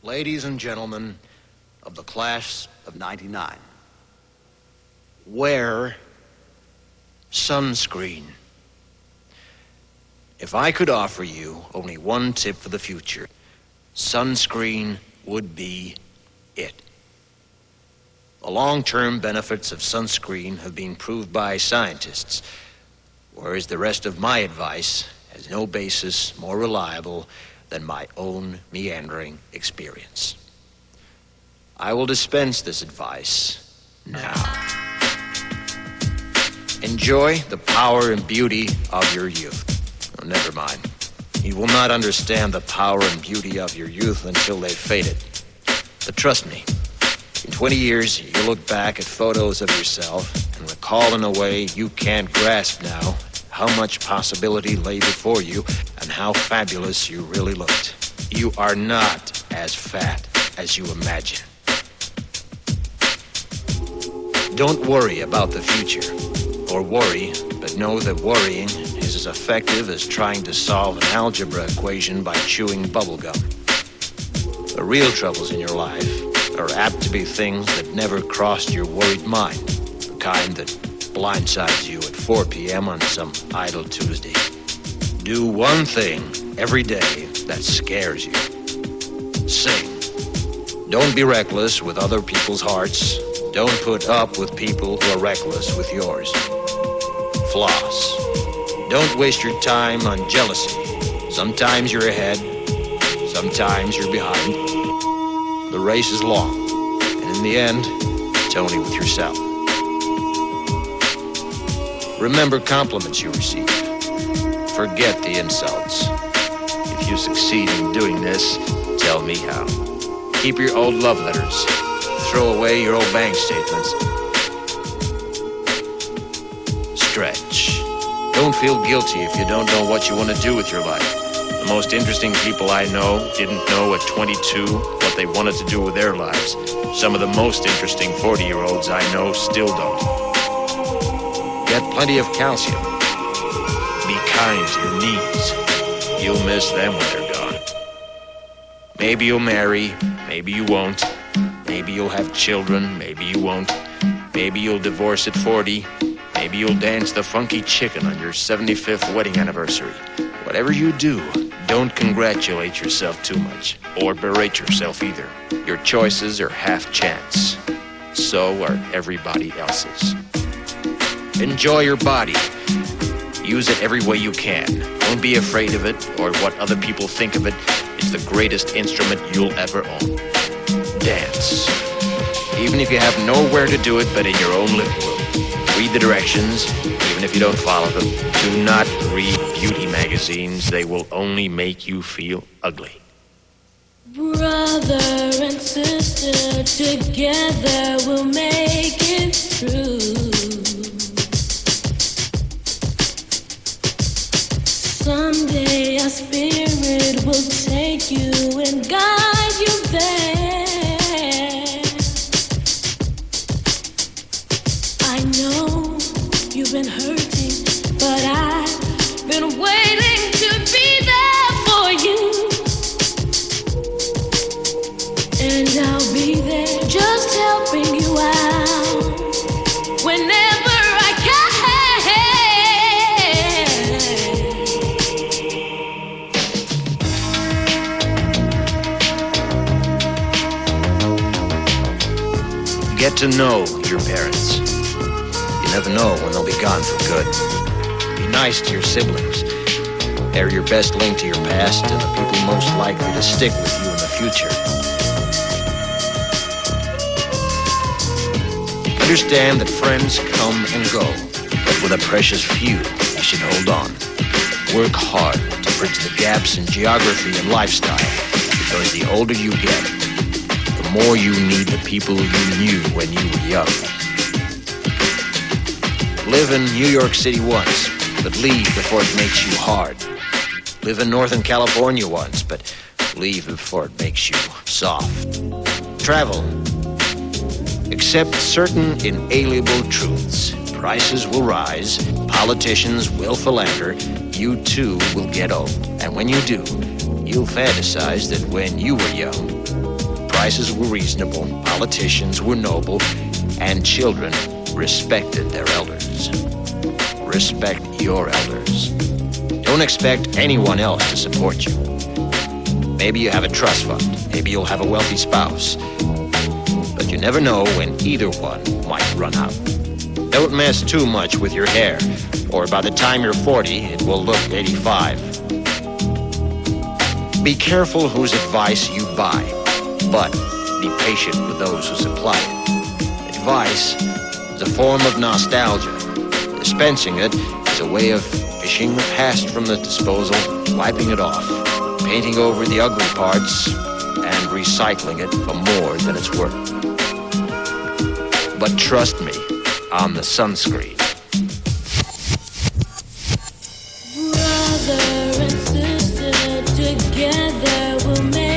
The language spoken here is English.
Ladies and gentlemen of the class of 99, wear sunscreen. If I could offer you only one tip for the future, sunscreen would be it. The long-term benefits of sunscreen have been proved by scientists, whereas the rest of my advice has no basis more reliable than my own meandering experience. I will dispense this advice now. Enjoy the power and beauty of your youth. Oh, never mind. You will not understand the power and beauty of your youth until they've faded. But trust me, in 20 years, you'll look back at photos of yourself and recall in a way you can't grasp now how much possibility lay before you and how fabulous you really looked. You are not as fat as you imagine. Don't worry about the future, or worry, but know that worrying is as effective as trying to solve an algebra equation by chewing bubblegum. The real troubles in your life are apt to be things that never crossed your worried mind, the kind that blindsides you at 4 p.m. on some idle Tuesday. Do one thing every day that scares you. Sing. Don't be reckless with other people's hearts. Don't put up with people who are reckless with yours. Floss. Don't waste your time on jealousy. Sometimes you're ahead, sometimes you're behind. The race is long, and in the end, it's only with yourself. Remember compliments you receive. Forget the insults. If you succeed in doing this, tell me how. Keep your old love letters. Throw away your old bank statements. Stretch. Don't feel guilty if you don't know what you want to do with your life. The most interesting people I know didn't know at 22 what they wanted to do with their lives. Some of the most interesting 40-year-olds I know still don't. Get plenty of calcium. Be kind to your knees. You'll miss them when they're gone. Maybe you'll marry, maybe you won't. Maybe you'll have children, maybe you won't. Maybe you'll divorce at 40. Maybe you'll dance the funky chicken on your 75th wedding anniversary. Whatever you do, don't congratulate yourself too much, or berate yourself either. Your choices are half chance. So are everybody else's. Enjoy your body. Use it every way you can. Don't be afraid of it or what other people think of it. It's the greatest instrument you'll ever own. Dance. Even if you have nowhere to do it but in your own living room. Read the directions, even if you don't follow them. Do not read beauty magazines. They will only make you feel ugly. Brother and sister, together we'll make it through. Someday our spirit will take you and guide you there. I know you've been hurting, but I've been waiting to be there for you. And I'll be there just helping you out whenever I can. Get to know your parents. You never know when they'll be gone for good. Be nice to your siblings. They're your best link to your past and the people most likely to stick with you in the future. Understand that friends come and go, but with a precious few, you should hold on. Work hard to bridge the gaps in geography and lifestyle, because the older you get, the more you need the people you knew when you were young. Live in New York City once, but leave before it makes you hard. Live in Northern California once, but leave before it makes you soft. Travel. Accept certain inalienable truths. Prices will rise, politicians will philander, you too will get old. And when you do, you'll fantasize that when you were young, sacrifices were reasonable, politicians were noble, and children respected their elders. Respect your elders. Don't expect anyone else to support you. Maybe you have a trust fund. Maybe you'll have a wealthy spouse. But you never know when either one might run out. Don't mess too much with your hair, or by the time you're 40, it will look 85. Be careful whose advice you buy, but be patient with those who supply it. Advice is a form of nostalgia. Dispensing it is a way of fishing the past from the disposal, wiping it off, painting over the ugly parts, and recycling it for more than it's worth. But trust me on the sunscreen. Brother and sister, together we'll make